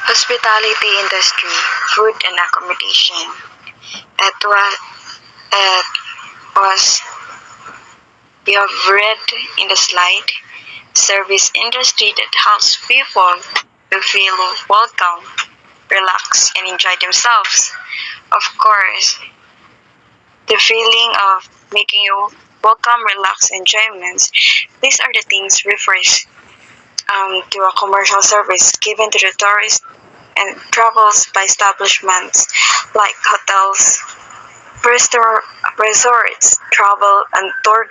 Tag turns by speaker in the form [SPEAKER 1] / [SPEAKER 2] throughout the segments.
[SPEAKER 1] Hospitality industry, food and accommodation. It was you have read in the slide, service industry that helps people to feel welcome, relax, and enjoy themselves. Of course, the feeling of making you welcome, relax, enjoyments. These are the things refers to a commercial service given to the tourists and travels by establishments like hotels, restor- resorts, travel and tour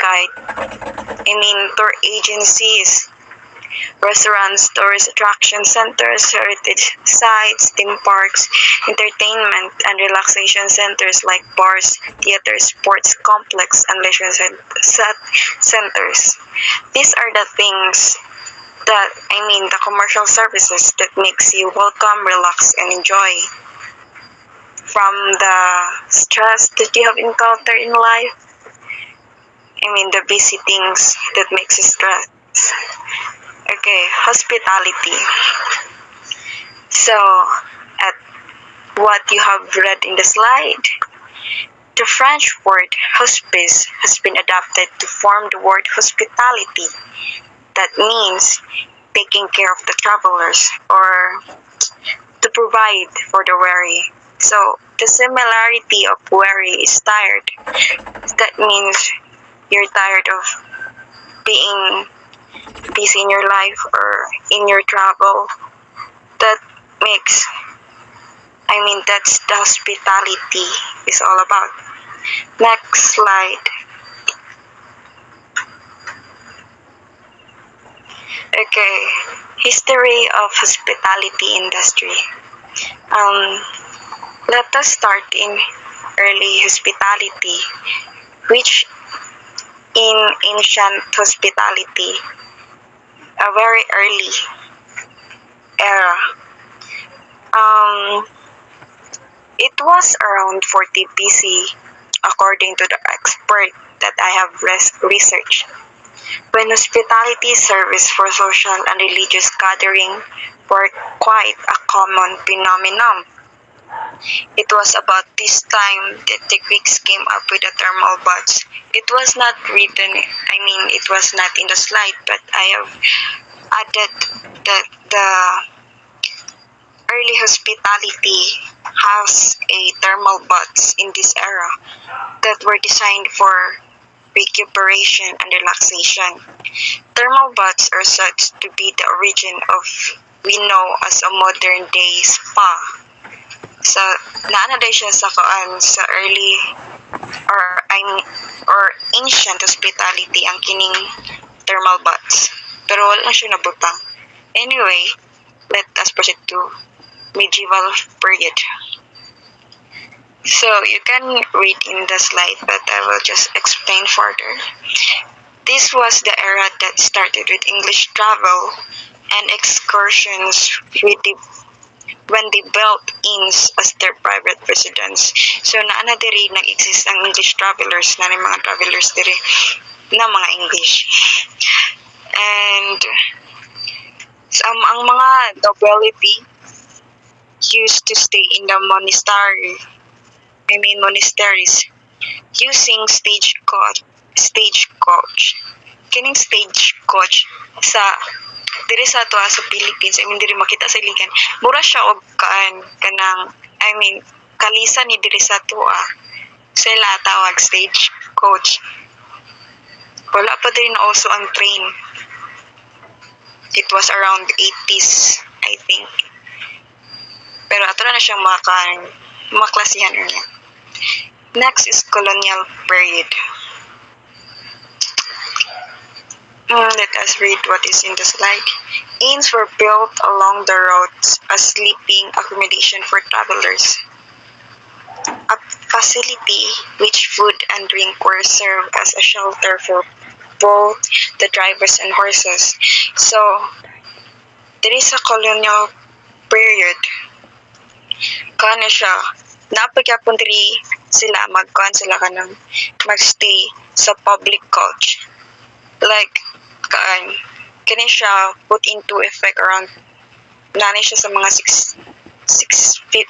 [SPEAKER 1] tour agencies, restaurants, tourist attraction centers, heritage sites, theme parks, entertainment and relaxation centers like bars, theaters, sports complex, and leisure centers. These are the things the commercial services that makes you welcome, relax, and enjoy from the stress that you have encountered in life. The busy things that makes you stress. Okay, hospitality. So, at what you have read in the slide, the French word hospice has been adapted to form the word hospitality. That means taking care of the travelers or to provide for the weary. So, the similarity of weary is tired. That means you're tired of being busy in your life or in your travel. That makes, that's the hospitality is all about. Next slide. Okay, history of hospitality industry. Let us start in early hospitality, which in ancient hospitality, a very early era. It was around 40 BC, according to the expert that I have researched, when hospitality service for social and religious gathering were quite a common phenomenon. It was about this time that the Greeks came up with the thermal baths. It was not written, it was not in the slide, but I have added that the early hospitality has a thermal baths in this era that were designed for recuperation and relaxation. Thermal baths are said to be the origin of we know as a modern day spa. So, naano day siya sa early or ancient hospitality ang kining thermal baths. Pero wala na siya nabutang. Anyway, let us proceed to medieval period. So, you can read in the slide, but I will just explain further. This was the era that started with English travel and excursions when they built inns as their private residence. So, naana diri nag-exist ang English travelers, na mga travelers diri na mga English. And ang mga nobility used to stay in the monasteries using stagecoach. Kining stagecoach sa diri sa ato sa Philippines, diri makita sa iligan. Mura siya og kalisa ni diri sa ato. Sila tawag stagecoach. Wala pa diri na also ang train. It was around 80s, I think. Pero ato na siyang maklasihan niya. Next is colonial period. Let us read what is in the slide. Inns were built along the roads as sleeping accommodation for travelers. A facility which food and drink were served as a shelter for both the drivers and horses. So, there is a colonial period. Kana siya, napagapon diri sila magstay sa public coach. Like, kani siya put into effect around Nani siya sa mga 1650.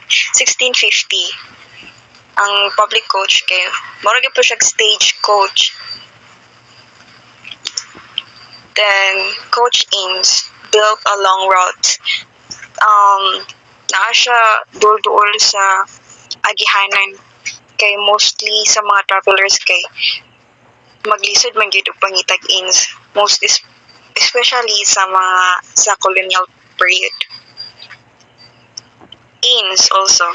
[SPEAKER 1] Ang public coach kay mura gyud po siya stage coach. Then Coach Ins built a long route. Naa siya duol sa agihanan kay mostly sa mga travelers kay maglisod man gyud og pangitag Ins, especially sa colonial period. Inns also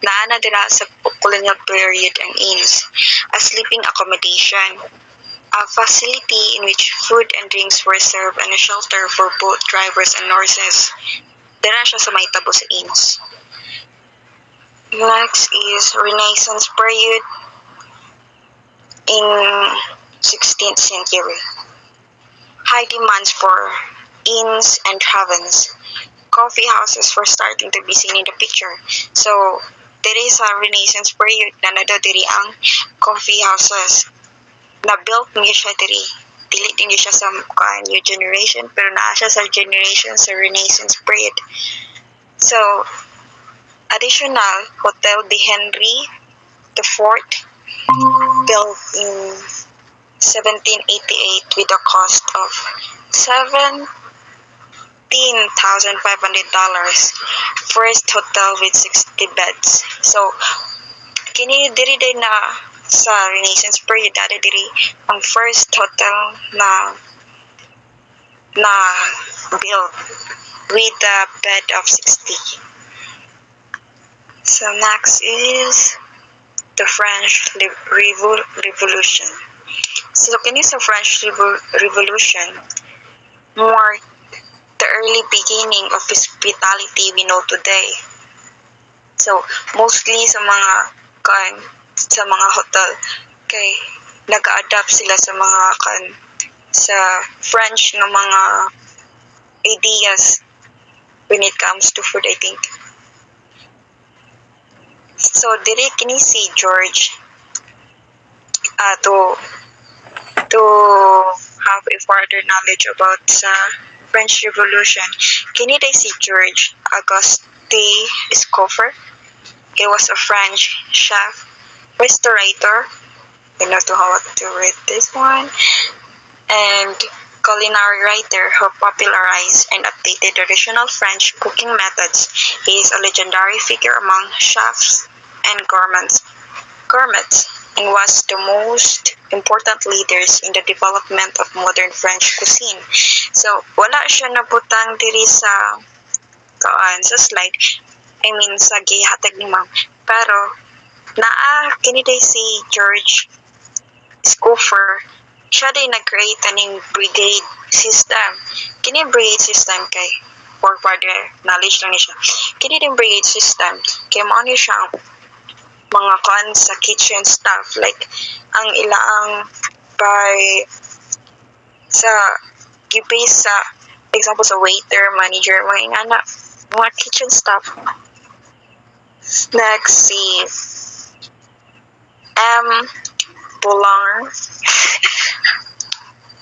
[SPEAKER 1] naana dira sa colonial period ang inns, a sleeping accommodation, a facility in which food and drinks were served and a shelter for both drivers and nurses. Dira siya sa mahitabo sa inns. Next is Renaissance period in 16th century. High demands for inns and taverns. Coffee houses were starting to be seen in the picture. So, diri sa Renaissance period na nado diri ang coffee houses. Na-built niya siya diri. Dili din siya sa new generation, pero naa siya sa generation sa Renaissance period. So, additional, Hotel de Henry IV, built in 1788 with a cost of $17,500. First hotel with 60 beds. So, kini diri day na sa Renaissance period, diri ang first hotel na built with a bed of 60. So next is the French Revolution. So kini sa French Revolution marked the early beginning of hospitality we know today. So mostly sa mga hotel kay nag-adapt sila sa sa French na mga ideas when it comes to food, I think. So diri kini si George to have a further knowledge about sa French Revolution. Kini day si George Auguste Escoffier. He was a French chef, restaurateur, I know how to read this one, and culinary writer who popularized and updated traditional French cooking methods. He is a legendary figure among chefs and gourmets, and was the most important leaders in the development of modern French cuisine. So, wala siya nabutang diri sa slide. I mean, sa gihatag ni ma'am. Pero, kini day si George Escoffier, siya day nag-create aning brigade system. Kini brigade system kay for further knowledge lang ni siya. Kini din brigade system kay mao ni siya mga sa kitchen staff, like ang ilaang by sa gibase sa example sa waiter, manager, mga kitchen staff. Next si M. Boulard.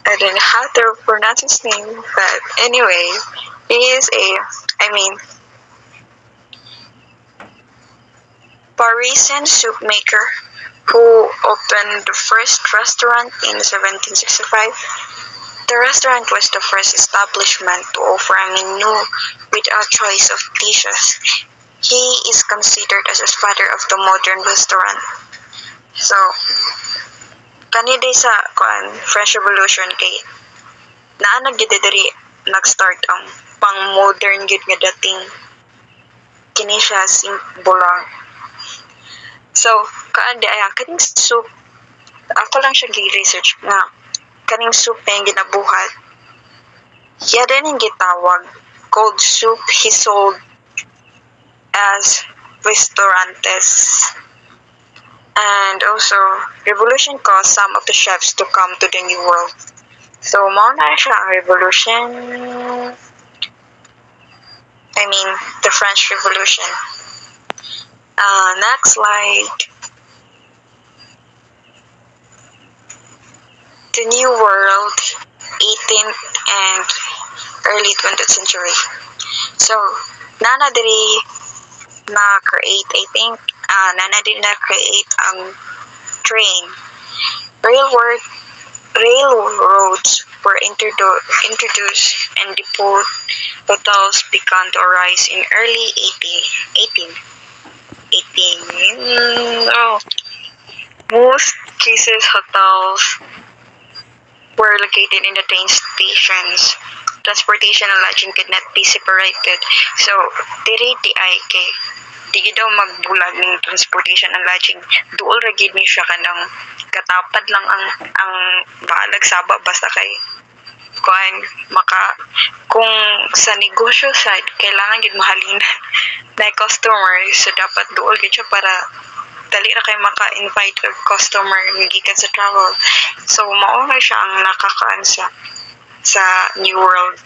[SPEAKER 1] I don't know how to pronounce his name, but anyway, he is Parisian soup maker who opened the first restaurant in 1765. The restaurant was the first establishment to offer a menu with a choice of dishes. He is considered as the father of the modern restaurant. So, kanina sa French Revolution kay diri nag-start ang pang-modern gid nga dating kini siya simbolang. So, kaning soup, ako lang siya gi-research nga kaning soup na yung ginabuhat. Yan din yung gitawag cold soup he sold as restaurantes. And also, revolution caused some of the chefs to come to the New World. So, mao na siya ang revolution. I mean, the French Revolution. Next slide. The New World, 18th and early 20th century. So, nana diri na-create, I think, nana diri na-create ang train. Railroads were introduced and depot hotels began to arise in early 18. No. Most cases hotels were located in the train stations. Transportation and lodging could not be separated. So, diri di ay kay di daw magbulag ng transportation and lodging. Duol ra gid ni siya kanang katapad lang ang balag saba basta kay kuan kung sa negosyo side kailangan gid mahalin na customer, so dapat duol gid siya para dali ra kay maka-invite og customer gikan sa travel. So mao na siya ang nakakaan sa New World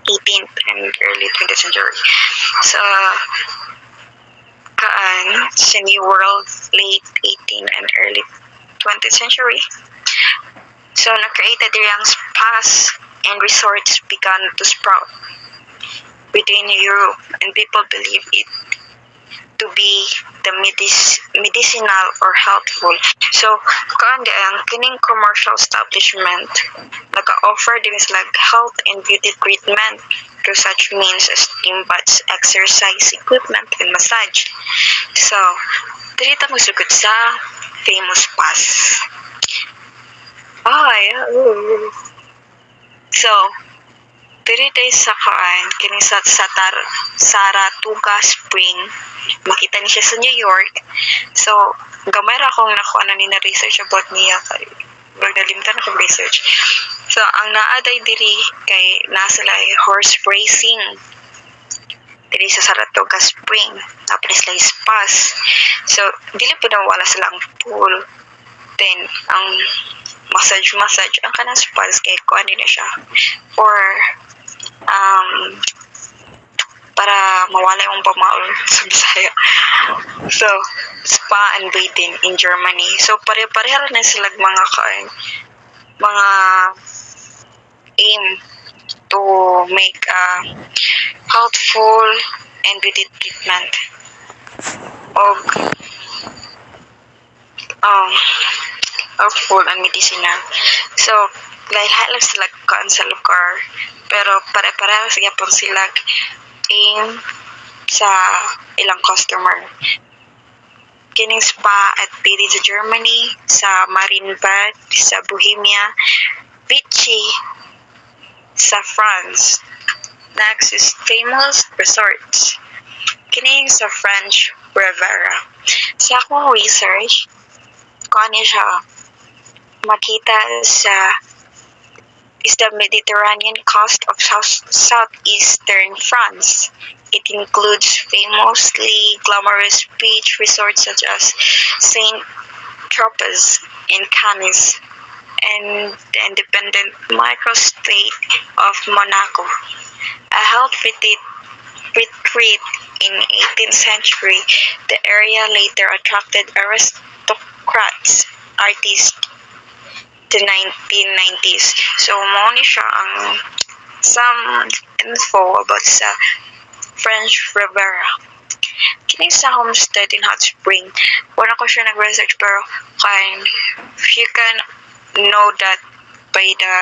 [SPEAKER 1] 18th and early 20th century. So sa New World late 18th and early 20th century. So na-create diri ang spas and resorts began to sprout within Europe, and people believe it to be the medicinal or healthful. So ang kining commercial establishment naka-offer din like health and beauty treatment through such means as steam baths, exercise equipment, and massage. So diri ta masugod sa famous spas. So diri tayo sa kini sa Saratoga Spring. Makita ni siya sa New York. So gamay ra akong nakuha na ni na research about niya kay nalimtan akong research. So ang naaday diri kay nasa horse racing diri sa Saratoga Spring, tapos sila spas. So dili po na wala silang pool. Then ang massage ang kanang spas kay kuan din siya for para mawala yung pamaol sa Bisaya. So spa and bathing in Germany. So pare-pareha na sila mga aim to make a healthful and beauty treatment of food and medicinal. So lain-lain sila kaan sa lugar, pero pare-pareho sila aim sa ilang customer. Kining spa at bathing sa Germany, sa Marienbad sa Bohemia, Vichy sa France. Next is famous resorts. Kining sa French Riviera. Sa akong research, kani siya makita sa is the Mediterranean coast of southeastern France. It includes famously glamorous beach resorts such as Saint Tropez in Cannes and the independent microstate of Monaco. A health retreat in 18th century, the area later attracted aristocrats, artists, the 1990s. So, mo ni siya ang some info about sa French Riviera. Kini sa homestead in Hot Spring. Wala ko siya nag-research pero if you can know that by the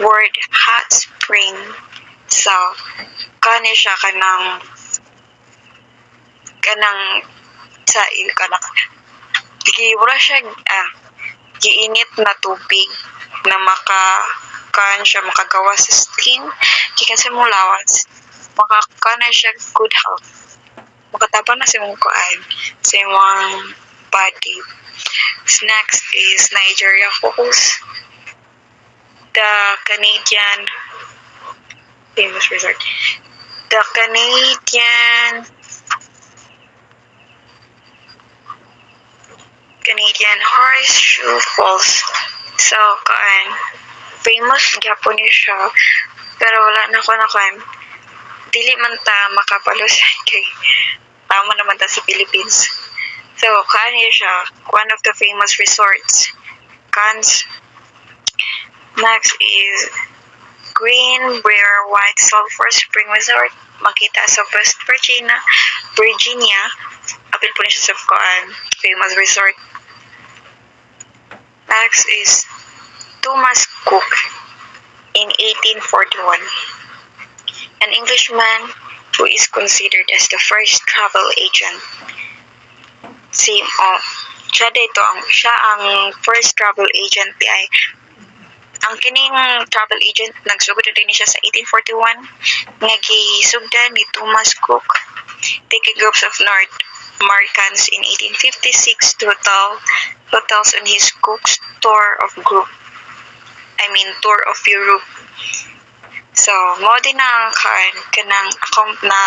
[SPEAKER 1] word hot spring, so kani siya kanang sa wala siya giinit na tubig na makagawa sa skin kaya sa mulawas makakana siya good health, makatabang na sa mong kuan sa imong body. Next is Nigeria Falls, the Canadian famous resort, the Canadian Horseshoe Falls. So famous gyapon ni siya pero wala na ko dili man ta makapalos kay tama naman ta sa Philippines. So kani siya one of the famous resorts. Next is Green Brier White Sulphur Spring Resort. makita sa West Virginia. Apil po niya sa famous resort. Next is Thomas Cook in 1841. An Englishman who is considered as the first travel agent. Siya ang first travel agent ay ang kining travel agent nagsugod din siya sa 1841 nga gisugdan ni Thomas Cook taking groups of North Americans in 1856 to hotels on his Cook's tour of Europe. So mo din ang kanang account na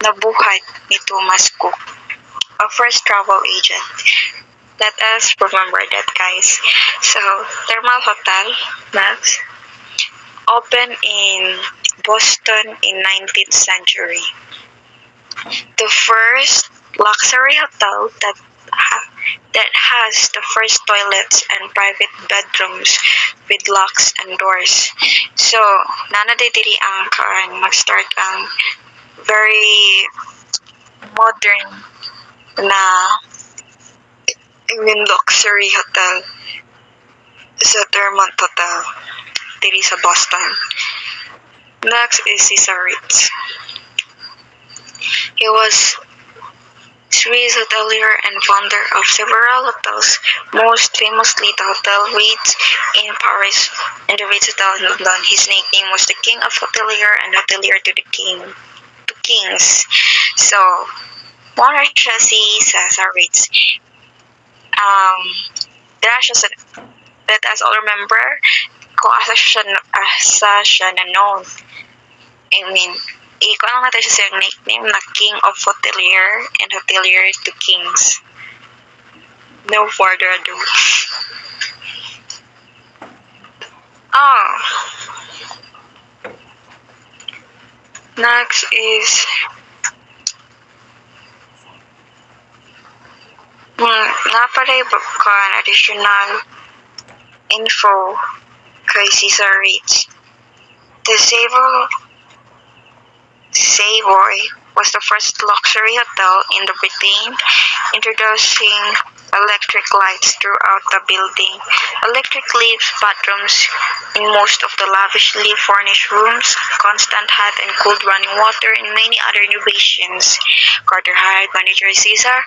[SPEAKER 1] nabuhat ni Thomas Cook, a first travel agent. Let us remember that, guys. So, Thermal Hotel, next, opened in Boston in 19th century. The first luxury hotel that has the first toilets and private bedrooms with locks and doors. So, diri ang mag-start ang very modern na luxury hotel sa Thermont Hotel diri sa Boston. Next is Cesar Ritz. He was Swiss hotelier and founder of several hotels, most famously the Hotel Ritz in Paris and the Ritz Hotel in London. His nickname was the King of Hotelier and Hotelier to Kings. So, muna siya si Cesar Ritz. Let us all remember kung asa siya na known. Ikaw lang natin siya sa nickname na King of Hotelier and Hotelier to Kings. No further ado. Next is napalay ka additional info kay Cesar Ritz. The Savoy was the first luxury hotel in the Britain, introducing electric lights throughout the building, electric lifts, bathrooms in most of the lavishly furnished rooms, constant hot and cold running water, and many other innovations. Carter hired manager Cesar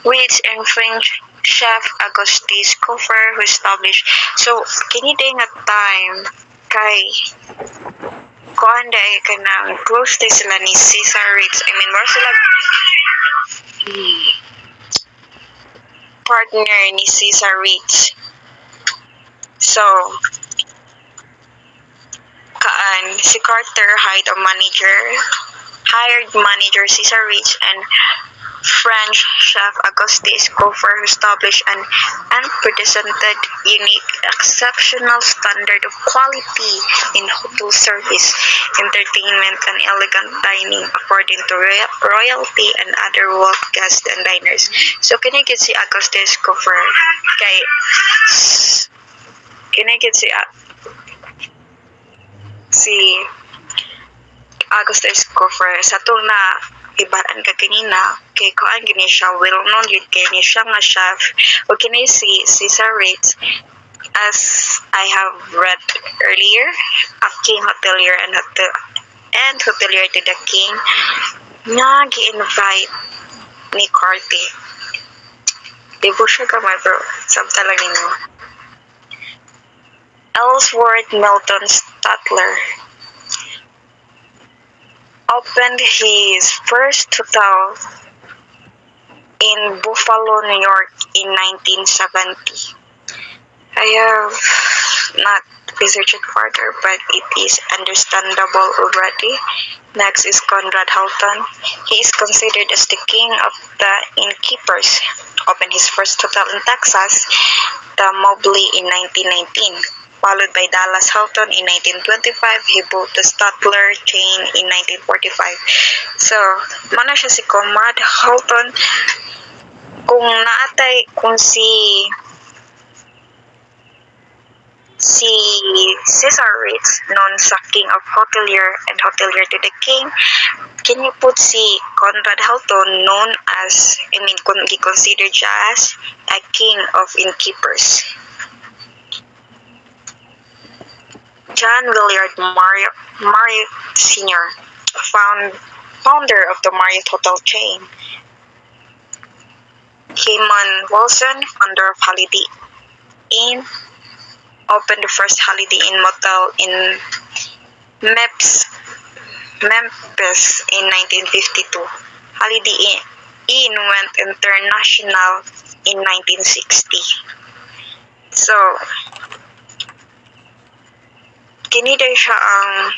[SPEAKER 1] Ritz and French chef Auguste Escoffier who established. So, kini day nga time kay kuan day ka nang close day sila ni Cesar Ritz. More sila partner ni Cesar Ritz. So, si Carter hired manager Cesar Ritz and French chef Auguste Escoffier who established an unprecedented, unique, exceptional standard of quality in hotel service, entertainment, and elegant dining according to royalty and other wealth guests and diners. So, kinigit si Auguste Escoffier si Auguste Escoffier sa na ibaran ka kanina kay kuan gini siya well known yun kay ni siya nga chef o kini si Cesar Ritz, as I have read earlier, a king hotelier and hotelier to the king nga gi-invite ni Carter. Di po siya gamay bro, sabta lang ninyo. Ellsworth Milton Statler opened his first hotel in Buffalo, New York in 1970. I have not researched it further, but it is understandable already. Next is Conrad Hilton. He is considered as the king of the innkeepers. Opened his first hotel in Texas, the Mobley, in 1919. Followed by Dallas Hilton in 1925, he built the Statler chain in 1945. So, mana siya si Conrad Hilton. Kung si Si Cesar Ritz, known sa King of Hotelier and Hotelier to the King, can you put si Conrad Hilton, known as, he considered siya as a king of innkeepers. John Willard Marriott Sr., founder of the Marriott Hotel chain. Hyman Wilson, founder of Holiday Inn, opened the first Holiday Inn motel in Memphis in 1952. Holiday Inn went international in 1960. So, kini day siya ang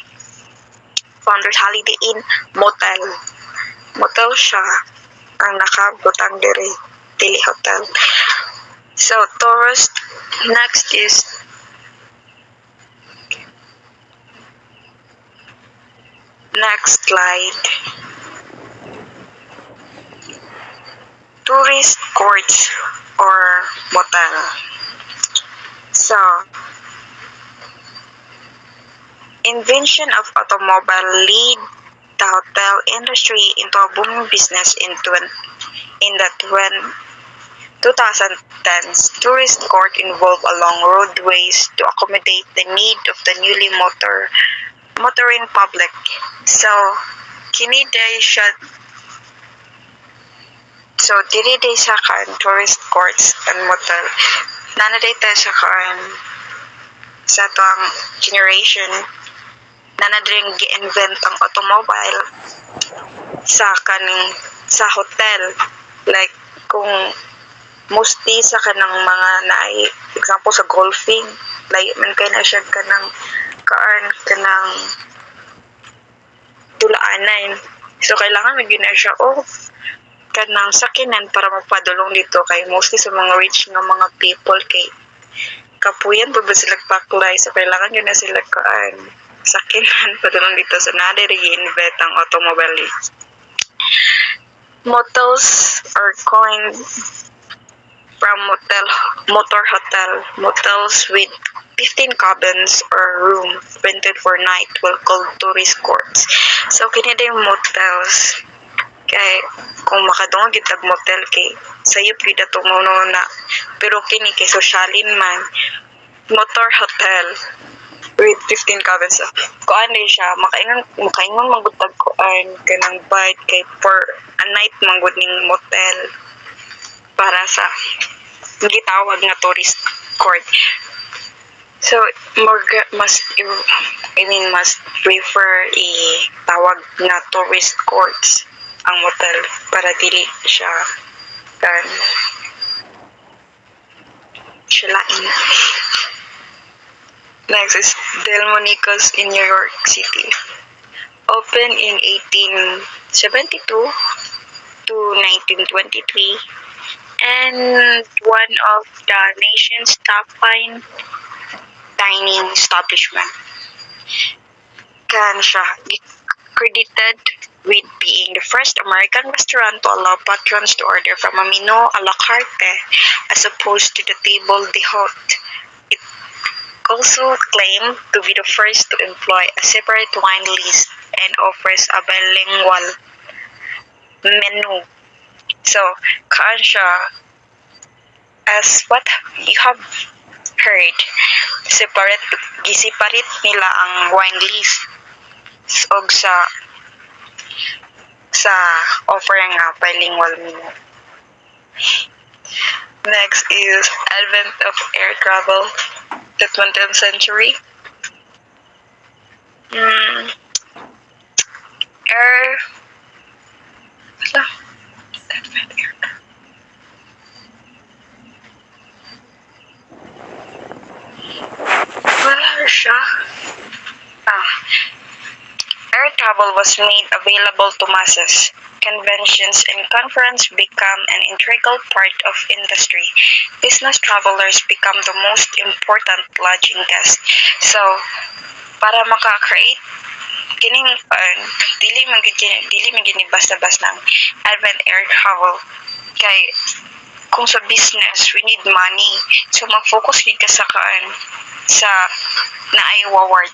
[SPEAKER 1] founder's Holiday Inn motel. Motel siya ang nakabutang diri dili hotel. So, tourist, next is next slide. Tourist courts or motel. So, invention of automobile lead the hotel industry into a booming business in the 2010s. Tourist court involved along roadways to accommodate the need of the newly motoring public. So, kini day siya. So, dili day sa kan tourist courts and motel. Nana day tayo sa kan sa tuang generation. Nana din gi-invent ang automobile sa hotel. Like, kung mostly sa kanang mga naay, example sa golfing, layo man kay na siya kanang kanang tulaanan. So, kailangan maging na siya, kanang sakinan para magpadulong dito kay mostly sa mga rich nga mga people kay kapuyan pa ba sila paklay, so kailangan yun na sila sakinan padulong dito sa nade re-invent ang automobile. Motels are coined from motor hotel. Motels with 15 cabins or room rented for night will called tourist courts. So kini day motels kay kung makadungog gitag motel kay sayop gid ato na, pero kini kay sosyalin man motor hotel with 15 cabins. Kuan din siya makaingon manggutag kuan kanang bite kay for a night manggud ning motel para sa gitawag nga tourist court. So, mas prefer tawag na tourist courts ang motel para dili siya lain. Next is Delmonico's in New York City. Opened in 1872 to 1923 and one of the nation's top fine dining establishment. Kan siya credited with being the first American restaurant to allow patrons to order from a menu a la carte as opposed to the table d'hôte. It also claimed to be the first to employ a separate wine list and offers a bilingual menu. So, kaan siya, as what you have heard, gisiparate nila ang wine list og sa offering nga bilingual menu. Next is advent of air travel, the 20th century. Air travel was made available to masses. Conventions and conferences become an integral part of industry. Business travelers become the most important lodging guests. So, para maka-create kining dili man gini basta-basta ng advent air travel kay kung sa business we need money, so mag-focus gid ka sa sa naay waward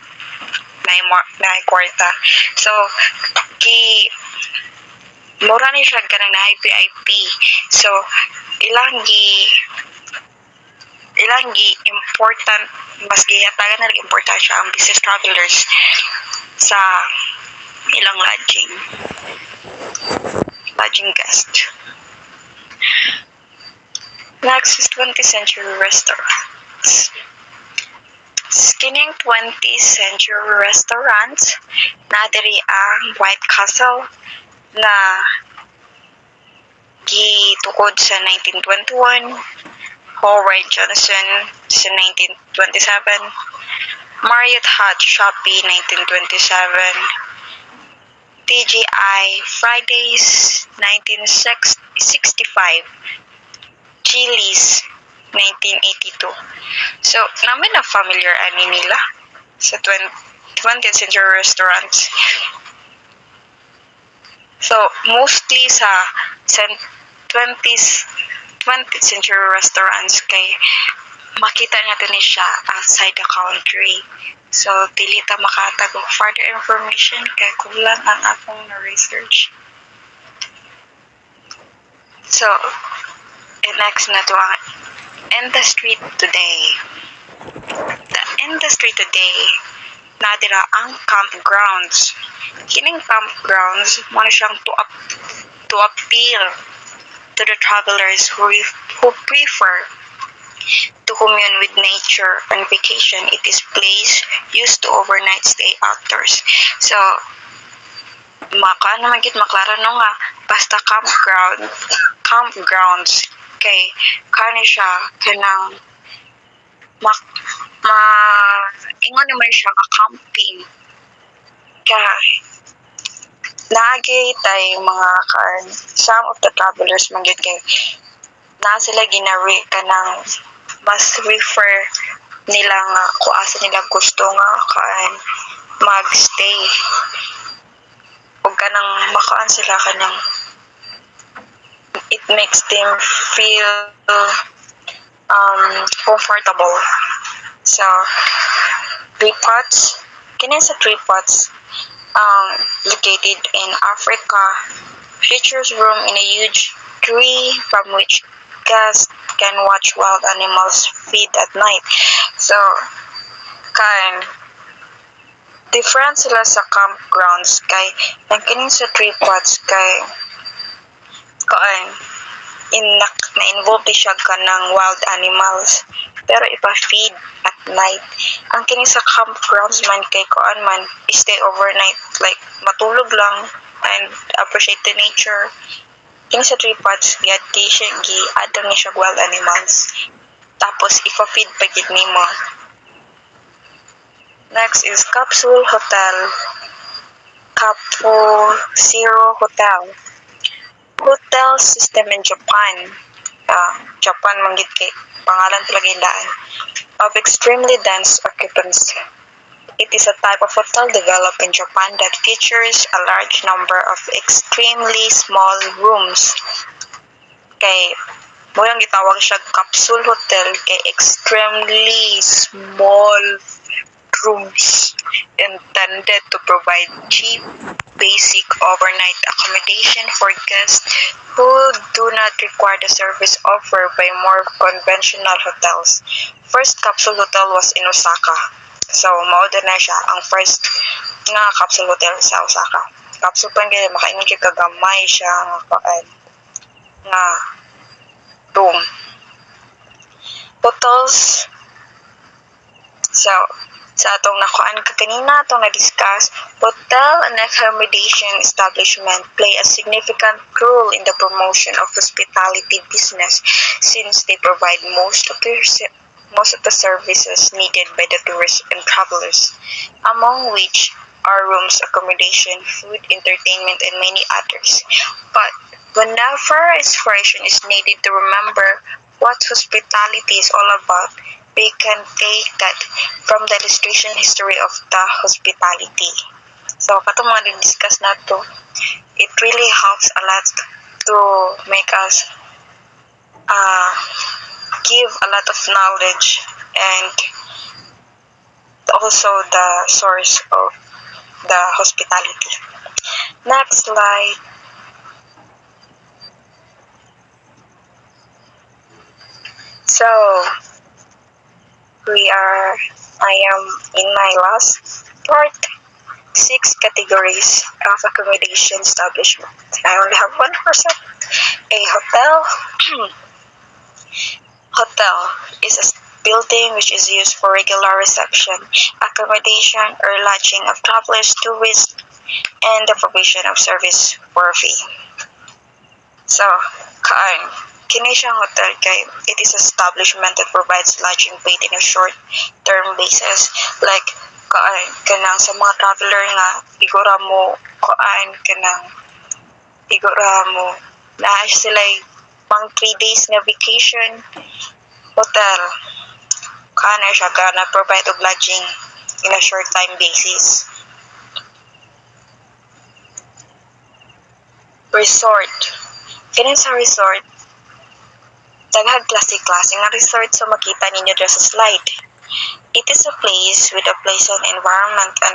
[SPEAKER 1] naay kwarta. So mura ni siya kanang naay VIP. So ilang gi important, mas gihatagan na importansya ang business travelers sa ilang lodging guest. Next is 20th century restaurants. Kining 20th century restaurants na diri ang White Castle na gitukod sa 1921, Howard Johnson sa 1927, Marriott Hut Shopee 1927, TGI Fridays 1965, Chili's 1982. So, namin na familiar ani nila sa 20th century restaurants. So, mostly sa 20th century restaurants kay makita natin ni siya outside the country. So, dili ta makatag og further information kay kulang ang akong na-research. So, next na to ang industry today. The industry today, nadira ang campgrounds. Kining campgrounds, mo na siyang to appeal to the travelers who prefer to commune with nature on vacation. It is place used to overnight stay outdoors. So, maklaro no nga, basta campgrounds, kay kani siya kanang ingon naman siya camping kay naagay tay mga some of the travelers man gyud kay na sila ginari kanang mas refer nila nga kung asa nila gusto nga magstay o kanang makaan sila kanang it makes them feel comfortable. So, tripods, kinin sa tripods located in Africa, features room in a huge tree from which guests can watch wild animals feed at night. So, different sila sa campgrounds kay kining sa tripods kay na-involve siya ka ng wild animals pero ipa-feed at night. Ang kini sa campgrounds man kay stay overnight, like matulog lang and appreciate the nature. Kini sa tripods giadto ni siya wild animals tapos ipa-feed pa gid nimo. Next is Capsule Hotel. Capuzero Hotel. Hotel system in Japan. Japan manggit kay pangalan talaga indaan. Of extremely dense occupancy. It is a type of hotel developed in Japan that features a large number of extremely small rooms. Kay murang gitawag siya capsule hotel kay extremely small rooms intended to provide cheap, basic overnight accommodation for guests who do not require the service offered by more conventional hotels. First capsule hotel was in Osaka. So, mao na siya ang first nga capsule hotel sa Osaka. Capsule pa nga makaingon kay kagamay siya nga room. Hotels. So, sa atong nakuan kanina atong na-discuss, hotel and accommodation establishment play a significant role in the promotion of hospitality business since they provide most of the services needed by the tourists and travelers, among which are rooms, accommodation, food, entertainment, and many others. But whenever inspiration is needed to remember what hospitality is all about, we can take that from the illustration history of the hospitality. So, katong mga discuss na to, it really helps a lot to make us give a lot of knowledge and also the source of the hospitality. Next slide. So I am in my last part. 6 categories of accommodation establishment. I only have 1%. A hotel. Hotel is a building which is used for regular reception, accommodation, or lodging of travelers, tourists, and the provision of service for a fee. So, kini siyang hotel kay it is establishment that provides lodging paid in a short-term basis. Like, kanang sa mga traveler nga, igura mo na sila pang 3 days na vacation hotel. Kana siya ka nag-provide of lodging in a short time basis. Resort. Kini sa resort, daghang klase-klase nga resort so makita ninyo dito sa slide. It is a place with a pleasant environment and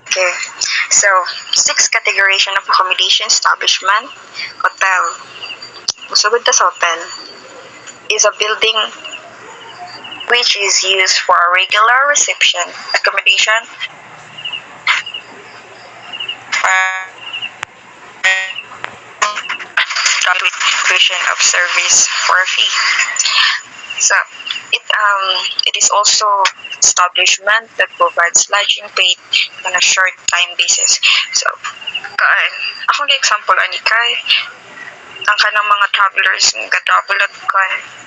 [SPEAKER 1] okay. So, 6 categorization of accommodation establishment. Hotel. Usagod ta sa hotel is a building which is used for regular reception, accommodation, with provision of service for a fee. So it is also establishment that provides lodging paid on a short time basis. So akong example ani kay ang kanang mga travelers nga travel at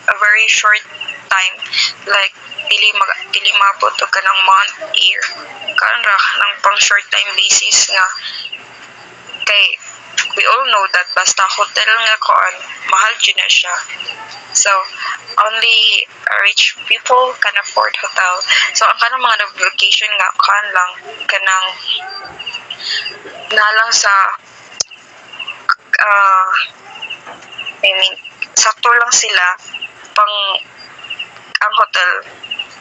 [SPEAKER 1] a very short time, like dili maabot og kanang month, year, karon ra nang pang short time basis nga kay we all know that basta hotel nga mahal jud na siya. So only rich people can afford hotel. So ang kanang mga vacation nga lang kanang nalang sa sakto lang sila pang ang hotel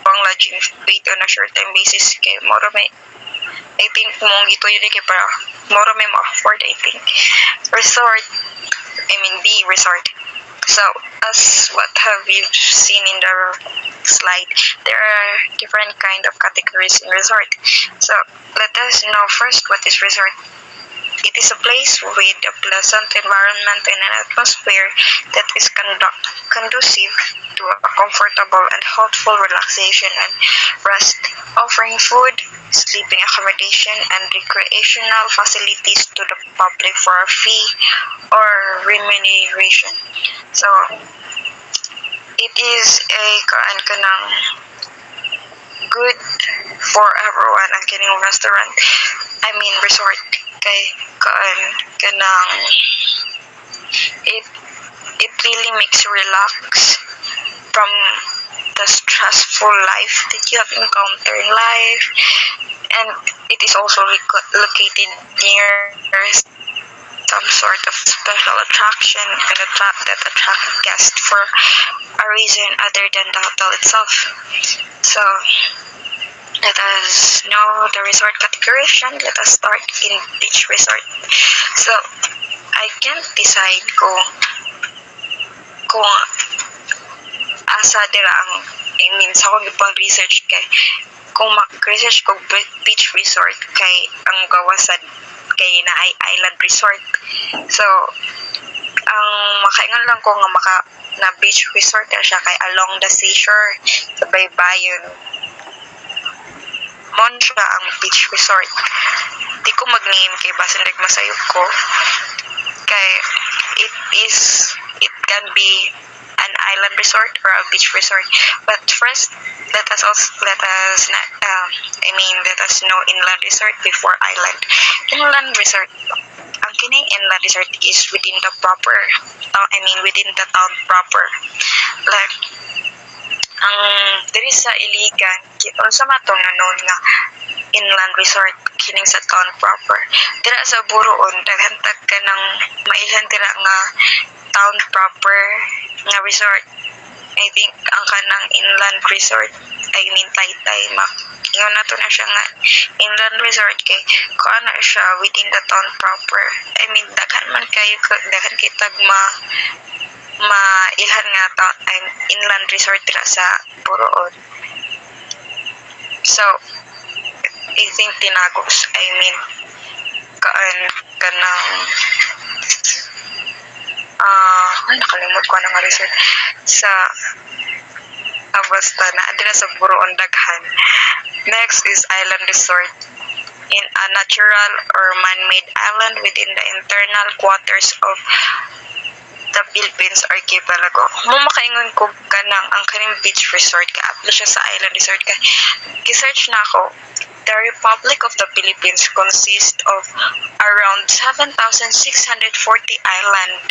[SPEAKER 1] pang lodging paid on a short time basis kay moro may I think mong ito yun kay para moro may ma-afford. I think resort resort. So as what have you seen in the slide, there are different kind of categories in resort. So let us know first what is resort. It is a place with a pleasant environment and an atmosphere that is conducive to a comfortable and healthful relaxation and rest, offering food, sleeping accommodation, and recreational facilities to the public for a fee or remuneration. So, it is a kanang good for everyone ang kining restaurant. Resort kay kanang it really makes you relax from the stressful life that you have encountered in life, and it is also located near some sort of special attraction and that attract guests for a reason other than the hotel itself. So let us know the resort categorization. Let us start in beach resort. So I can't decide kung asa dira ang sa akong gipang research kay kung mag-research ko beach resort kay ang gawasan kay na ay island resort. So ang makaingon lang ko nga na beach resort siya kay along the seashore sa baybayon mon siya ang beach resort. Di ko mag-name kay basin masayop ko kay it can be an island resort or a beach resort. But first, let us know inland resort before island. Inland resort, ang kining inland resort is within the proper, within the town proper. Like ang diri sa Iligan unsa mato na known nga inland resort kining sa town proper. Dira sa Buroon daghan tag ka ng mailhan dira nga town proper nga resort. I think ang kanang inland resort, I mean Taytay mak ingon nato na siya nga inland resort kay kuan na siya within the town proper. I mean daghan man kayo daghan kitag mailhan nga inland resort dira sa Buroon. So I think Tinagos, I mean kanang nakalimot ko nga resort sa basta na adira sa Buroon daghan. Next is island resort in a natural or man-made island within the internal waters of the Philippines archipelago. Mo makaingon ko kanang ang kaning beach resort ka aplo siya sa island resort ka. Gi-search na ako. The Republic of the Philippines consists of around 7,640 island,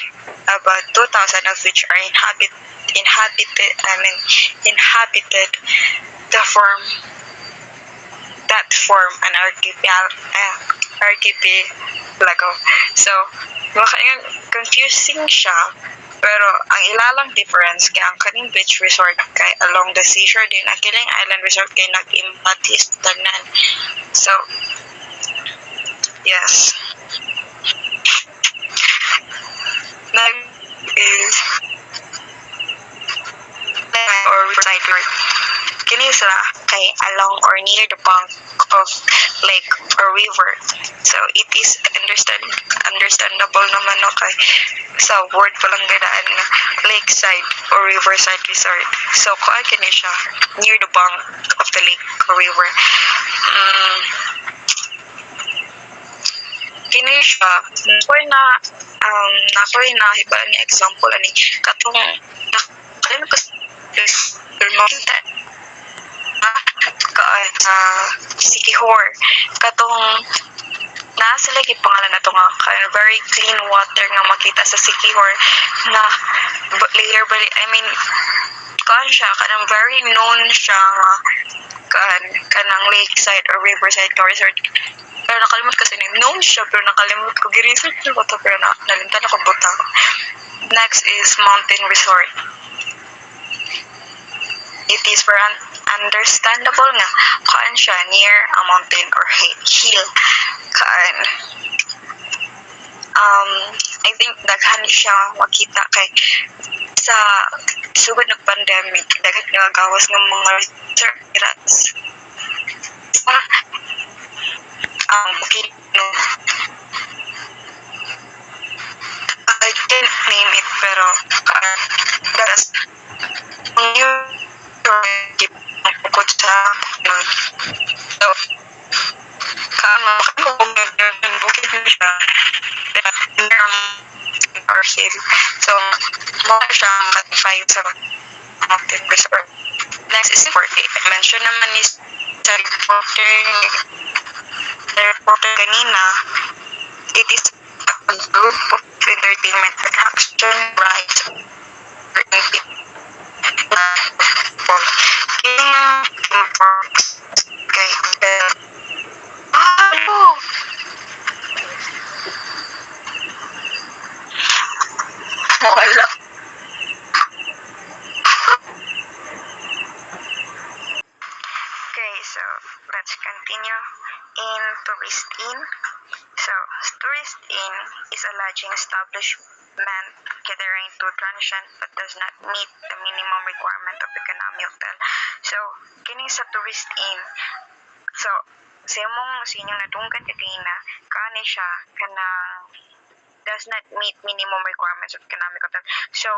[SPEAKER 1] about 2,000 of which are inhabited. That form an archipelago. So, confusing siya, pero ang ilalang difference kay ang kaning beach resort kay along the seashore din, ang kiling island resort kay nag-impatis tanan. So, yes. Next is or riverside resort. Kini sila kay along or near the bank of lake or river. So it is understandable naman no kay sa word pa lang gadaan na lakeside or riverside resort. So kuan kini siya near the bank of the lake or river. Kini siya nakoy na hiba ni example ani katong nakalimutan ko makita Sikihor katong naa sila pangalan na to nga very clean water nga makita sa Sikihor na layer I mean kuan siya kanang very known siya nga kanang lakeside or riverside resort. Pero nakalimot kasi known siya pero nakalimot ko gi-research ko to pero nalimtan ako butang. Next is mountain resort. It is for understandable nga kaan siya near a mountain or hill. I think daghan siya makita kay sa sugod ng pandemic daghan nga gawas ng mga resorts. Bukid no. I can't name it pero that's new pukot sa so kung bukid na siya or hill so mo siya classified sa mountain resort. Next is for I mention naman is sa reporter kanina, it is a group of entertainment attraction rides wala. Okay, so let's continue in Tourist Inn. So, Tourist Inn is a lodging establishment catering to transient but does not meet the minimum requirement of economy hotel. So, kini sa Tourist Inn, so, sa inyong natungkan kanina, kani siya kanang does not meet minimum requirements of economic hotel. So,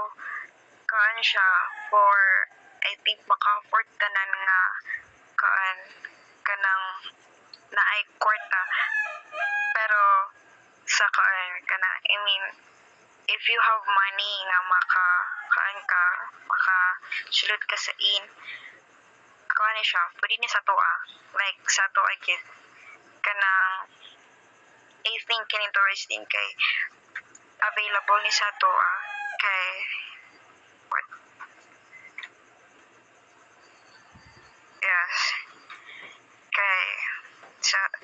[SPEAKER 1] kaan siya for, I think, maka-afford tanan nga kanang naay kwarta. Pero, sa I mean, if you have money nga maka-sulod ka sa inn, kaan siya, pwede ni sa toa. Like, sa toa gid. Kanang, I think kining tourist inn kay available ni sa toa kay what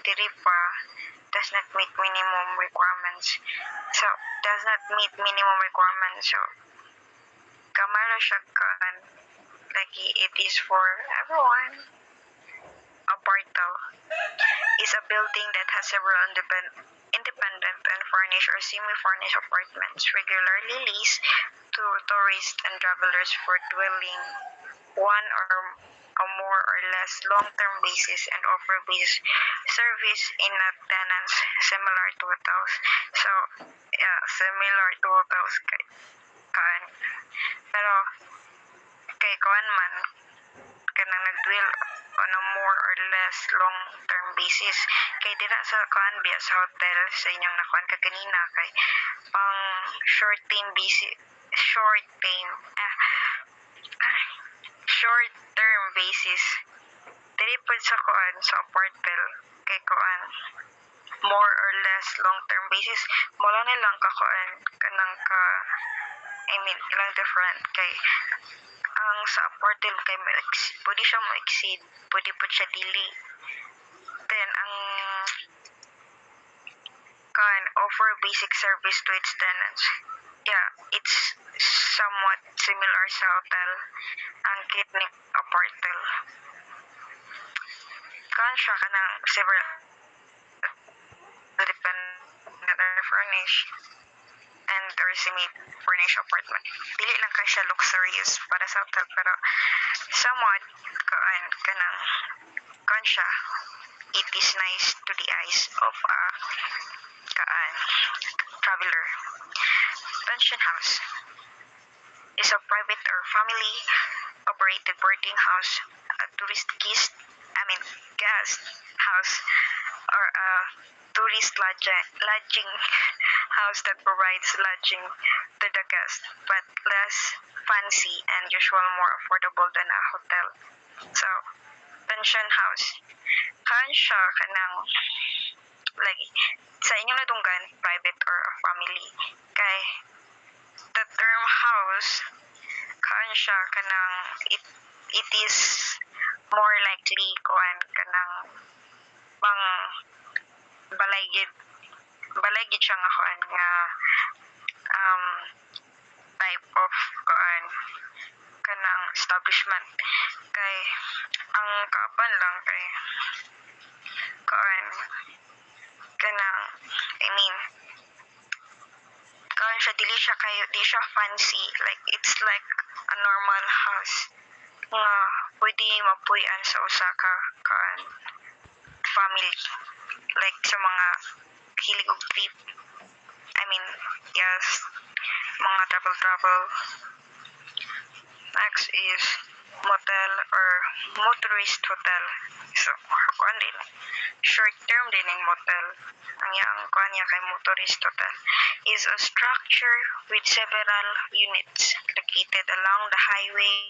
[SPEAKER 1] diri pa does not meet minimum requirements. So, does not meet minimum requirements. So, kamala siya kaan, lagi it is for everyone. Apartment is a building that has several independent and furnished or semi-furnished apartments regularly leased to tourists and travelers for dwelling one or a more or less long-term basis and offer basic service in a tenants similar to hotels. So, yeah, similar to hotels kay kaan. Pero kay kuan man kanang nagdwell on a more or less long-term basis. Kay dira sa kuan biya sa hotel sa inyong nakuan ka kanina kay pang short-term short-term basis. Dili pud sa kuan sa apartment kay kuan more or less long-term basis mo lang nilang ka kuan kanang ka ilang different kay ang sa apartment kay pwede siya mo exceed, pwede po siya dili. Then ang can offer basic service to its tenants. Yeah, it's somewhat similar sa hotel ang kitnik apartment. Kan siya kanang several independent or furnished and or semi-furnished apartment. Dili lang ka siya luxurious para sa hotel pero somewhat kanang kan siya it is nice to the eyes of a traveler. Pension house is a private or family operated boarding house, a guest house or a tourist lodging house that provides lodging to the guest but less fancy and usually more affordable than a hotel. So, pension house. Kan siya kanang lagi sa inyong nadunggan private or a family kay the term house kan siya kanang it is more likely kuan kanang pang balaygid siya nga kuan nga type of kuan kanang establishment kay ang kapan lang kay kuan kanang kuan siya di siya fancy like it's like a normal house nga pwede mapuy-an sa usa ka kuan family like sa mga hilig og trip yes mga travel. Next is motel or motorist hotel. So, kuan din. Short term din ng motel. Ang yang kuan niya kay motorist hotel is a structure with several units located along the highway,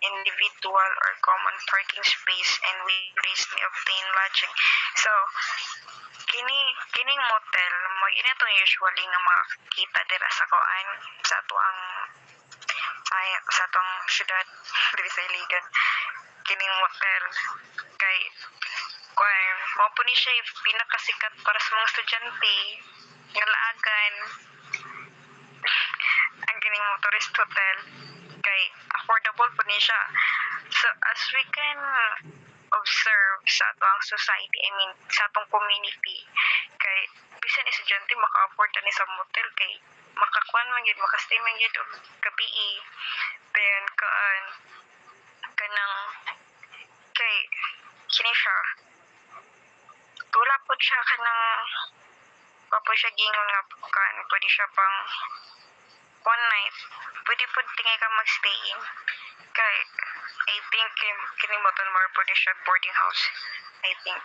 [SPEAKER 1] individual or common parking space and with risk may obtain lodging. So, kining motel mo ini to usually nga makita dira sa kuan sa atong syudad diri sa Iligan. Kining motel kay kuan mao po ni siya pinakasikat para sa mga estudyante nga laagan ang kining motorist hotel kay affordable po ni siya. So as we can observe sa atong society, sa atong community kay bisan estudyante maka-afford ani sa motel kay makakuan man gyud makastay man gyud og gabi. Then kanang kay kini siya tula po siya kanang papo siya gingon nga pwede siya pang one night pwede po tingay ka magstay in kay I think kining motel more po siya boarding house I think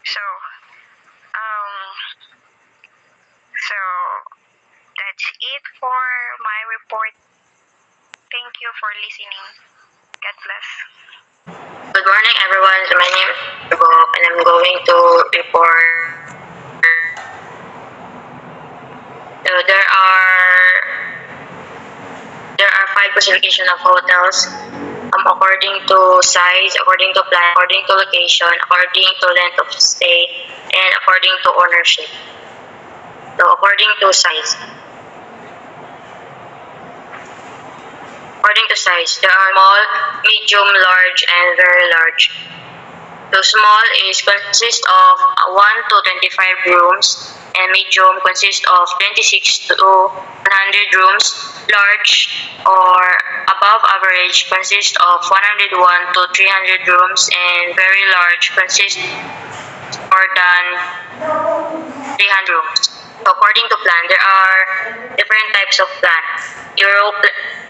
[SPEAKER 1] so that's it for my report. Thank you for listening. God bless.
[SPEAKER 2] Good morning, everyone. So my name is Bob, and I'm going to report. So there are 5 classification of hotels. A according to size, according to plan, according to location, according to length of stay, and according to ownership. So according to size. According to size, there are small, medium, large, and very large. So small is consists of 1 to 25 rooms, and medium consists of 26 to 100 rooms. Large or above average consists of 101 to 300 rooms, and very large consists more than 300 rooms. So according to plan, there are different types of plan.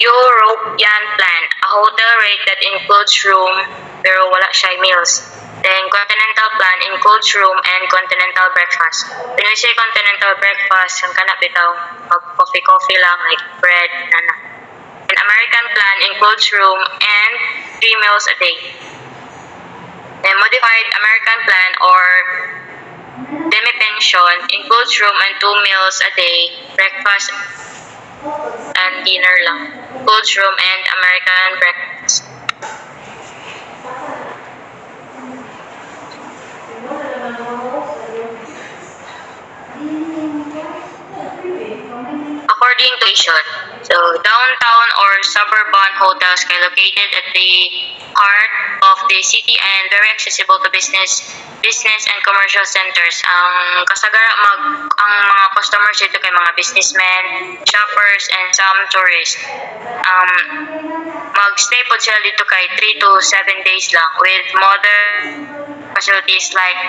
[SPEAKER 2] European plan, a hotel rate that includes room pero wala siya meals. Then continental plan includes room and continental breakfast. When we say continental breakfast, ang kana bitaw coffee lang like bread, nana. And American plan includes room and 3 meals a day. Then modified American plan or demi-pension includes room and 2 meals a day, breakfast and dinner lang. Includes room and American breakfast. According to location, so downtown or suburban hotels are located at the heart of the city and very accessible to business and commercial centers. Ang kasagara ang mga customers dito kay mga businessmen, shoppers, and some tourists. Mag-stay po sila dito kay 3 to 7 days lang with modern facilities like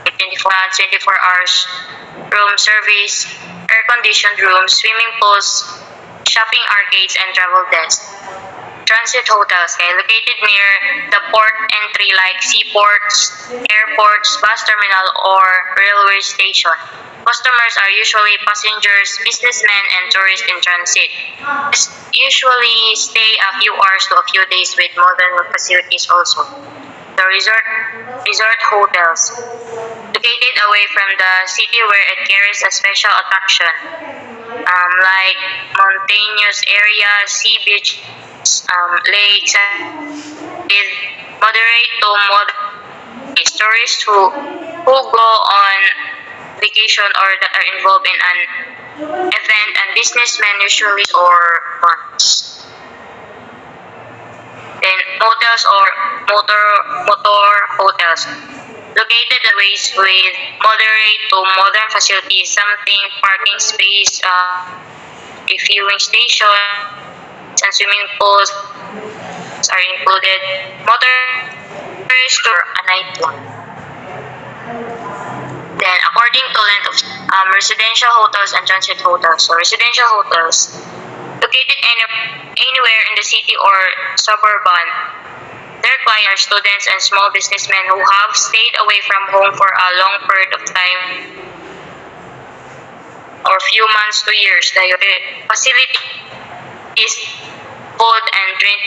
[SPEAKER 2] 24 hours room service, air-conditioned rooms, swimming pools, shopping arcades, and travel desks. Transit hotels located near the port entry like seaports, airports, bus terminal, or railway station. Customers are usually passengers, businessmen, and tourists in transit. Usually stay a few hours to a few days with modern facilities also. The resort hotels, located away from the city where it carries a special attraction, like mountainous areas, sea beach, lakes, with moderate to moderate tourists who go on vacation or that are involved in an event, and businessmen usually or funds. Then motels or motor hotels, located away with moderate to modern facilities, something parking space, refueling station, and swimming pools are included. Motorist or a night one. Then according to length of residential hotels and transit hotels. So residential hotels, located anywhere in the city or suburban. They require students and small businessmen who have stayed away from home for a long period of time or few months to years. The facility is food and drink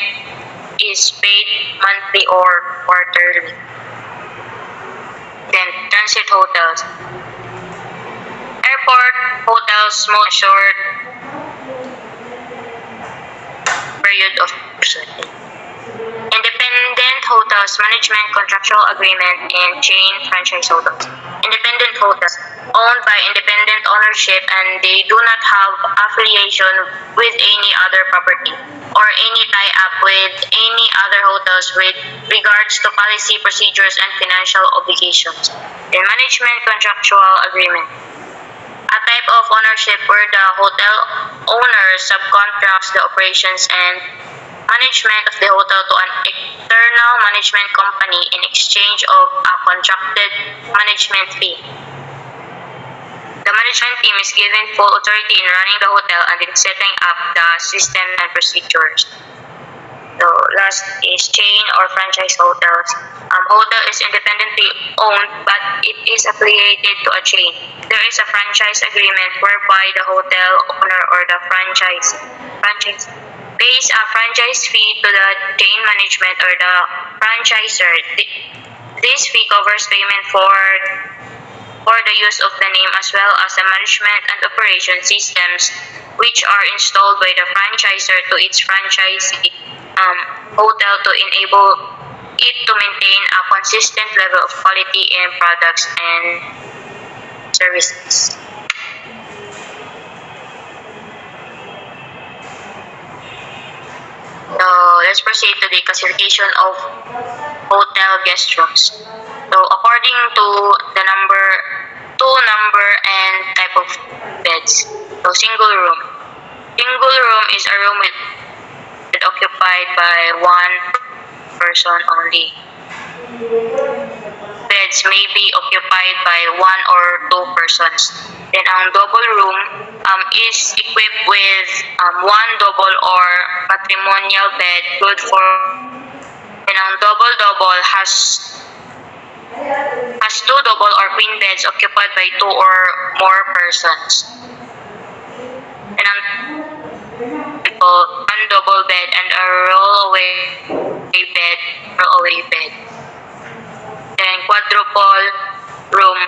[SPEAKER 2] is paid monthly or quarterly. Then transit hotels, airport hotels, small short period of independent hotels, management contractual agreement, and chain franchise hotels. Independent hotels owned by independent ownership and they do not have affiliation with any other property or any tie-up with any other hotels with regards to policy, procedures, and financial obligations. The management contractual agreement, a type of ownership where the hotel owner subcontracts the operations and management of the hotel to an external management company in exchange of a contracted management fee. The management team is given full authority in running the hotel and in setting up the system and procedures. So last is chain or franchise hotels. Hotel is independently owned but it is affiliated to a chain. There is a franchise agreement whereby the hotel owner or the franchise pays a franchise fee to the chain management or the franchisor. This fee covers payment for the use of the name as well as the management and operation systems which are installed by the franchisor to its franchisee. hotel to enable it to maintain a consistent level of quality in products and services. So let's proceed to the classification of hotel guest rooms. So according to the number and type of beds. So single room. Single room is a room occupied by one person only. Beds may be occupied by one or two persons. Then ang double room is equipped with one double or matrimonial bed good for, and ang double has two double or queen beds occupied by two or more persons. And ang one double bed and a rollaway bed. Then quadruple room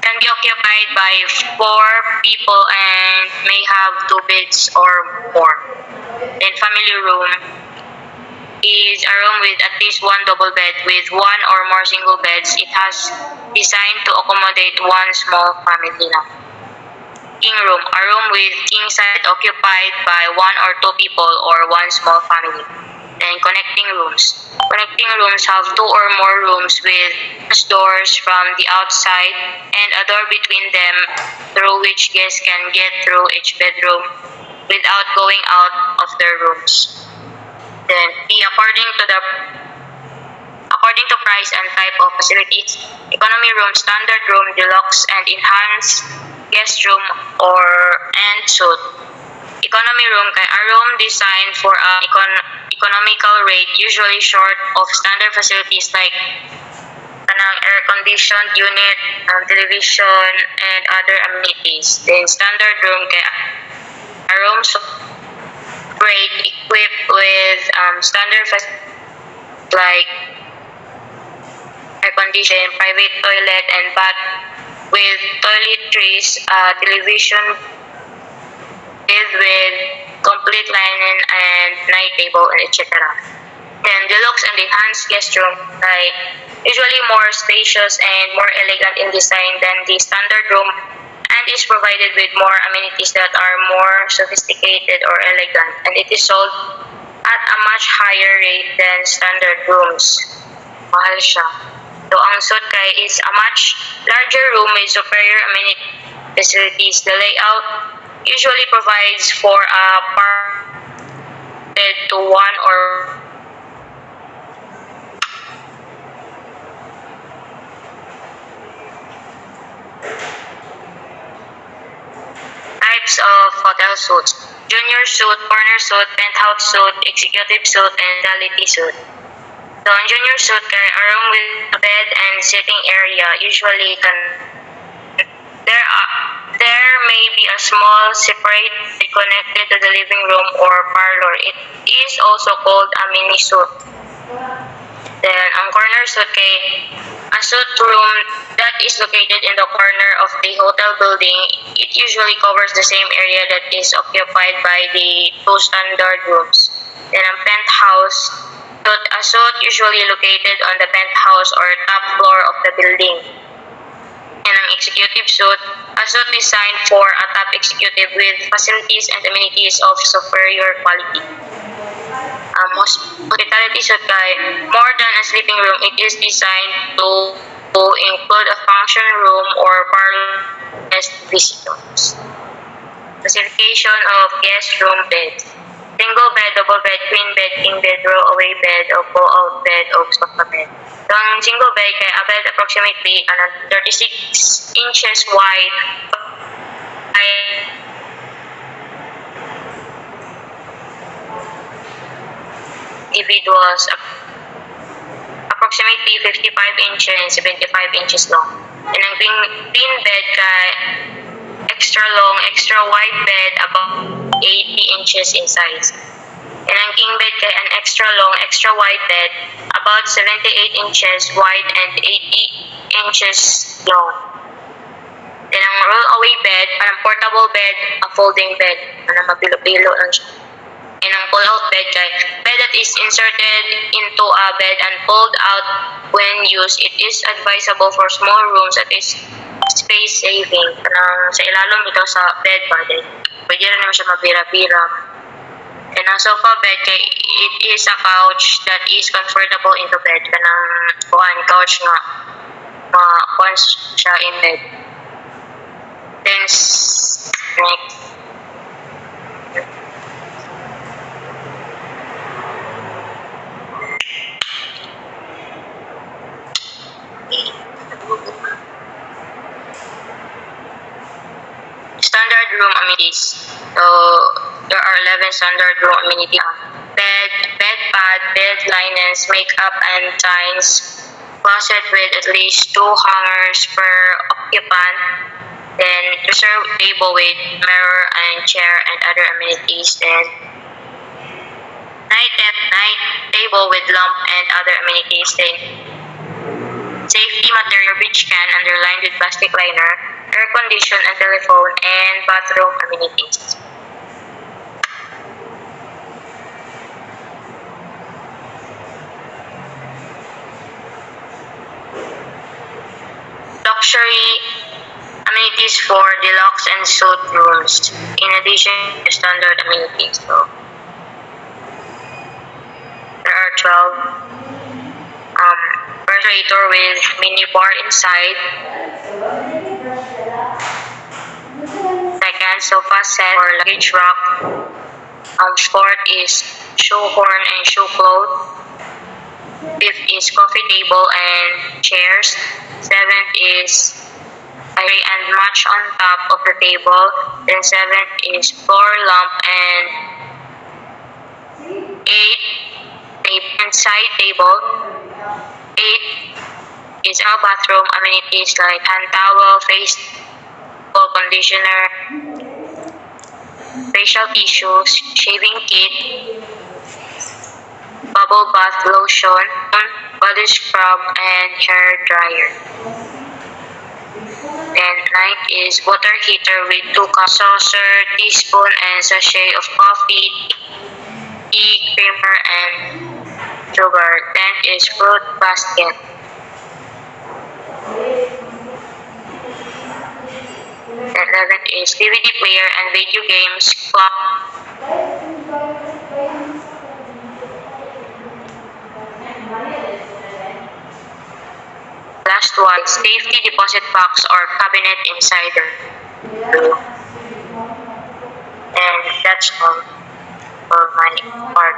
[SPEAKER 2] can be occupied by four people and may have two beds or more. Then family room is a room with at least one double bed with one or more single beds. It has designed to accommodate one small family lang. King room, a room with king side occupied by one or two people or one small family. Then connecting rooms. Connecting rooms have two or more rooms with doors from the outside and a door between them through which guests can get through each bedroom without going out of their rooms. Then according to price and type of facilities, economy room, standard room, deluxe, and enhanced guest room and suite. Economy room kay a room designed for an economical rate, usually short of standard facilities like kanang air-conditioned unit, television, and other amenities. Then standard room kay a room rate equipped with standard facilities like air conditioning, private toilet and bath with toiletries, television with complete linen and night table, etc. Then deluxe and enhanced guest room, like usually more spacious and more elegant in design than the standard room, and is provided with more amenities that are more sophisticated or elegant, and it is sold at a much higher rate than standard rooms. Mahal siya. So ang suite kay is a much larger room with superior amenity facilities. The layout usually provides for a bed to one or types of hotel suites: junior suite, corner suite, penthouse suite, executive suite, and quality suite. So ang junior suite kay a room with a bed and sitting area usually there may be a small separate connected to the living room or parlor. It is also called a mini suite. Then ang corner suite kay a suite room that is located in the corner of the hotel building. It usually covers the same area that is occupied by the two standard rooms. Then ang penthouse suite, a suite usually located on the penthouse or top floor of the building. And ang executive suite, a suite designed for a top executive with facilities and amenities of superior quality. Hospitality suite kay more than a sleeping room, it is designed to include a function room or parlor guest visitors. Classification of guest room beds: single bed, double bed, queen bed, king bed, roll-away bed, o pull-out bed, o sofa bed. So, ang single bed kay a bed approximately 36 inches wide ay individuals approximately 55 inches and 75 inches long. And ang queen bed kay extra long, extra wide bed about 80 inches in size. And ang king bed kay an extra long, extra wide bed about 78 inches wide and 80 inches long. Then ang roll-away bed, parang portable bed, a folding bed, na mapilo-pilo lang siya. And ang pull-out bed kay bed that is inserted into a bed and pulled out when used. It is advisable for small rooms that is space saving. Kanang sa ilalom ito sa bed ba din. Pwede rin naman siya mabira-bira. And ang sofa bed kay it is a couch that is comfortable into bed. Kanang couch nga kuan siya in bed. Then next. Standard room amenities. So there are 11 standard room amenities. Bed, bed pad, bed linens, makeup and signs, closet with at least 2 hangers per occupant, then reserved table with mirror and chair and other amenities, then night table with lamp and other amenities, then safety material beach can underlined with plastic liner, air condition and telephone, and bathroom amenities. Luxury amenities for deluxe and suite rooms, in addition to standard amenities. So there are 12. Refrigerator with mini bar inside. Second, sofa set or luggage rack. Fourth is shoe horn and shoe cloth. Fifth is coffee table and chairs. Seventh is tray and match on top of the table. Then seventh is floor lamp and side table. 8 is our bathroom amenities like hand towel, face conditioner, facial tissues, shaving kit, bubble bath lotion, body scrub, and hair dryer. Then 9 is water heater with 2 cups, saucer, teaspoon, and sachet of coffee, tea, creamer, and sugar. 10 is fruit basket. Then 11 is DVD player and video games clock. Last one, safety deposit box or cabinet insider. And that's all for my part.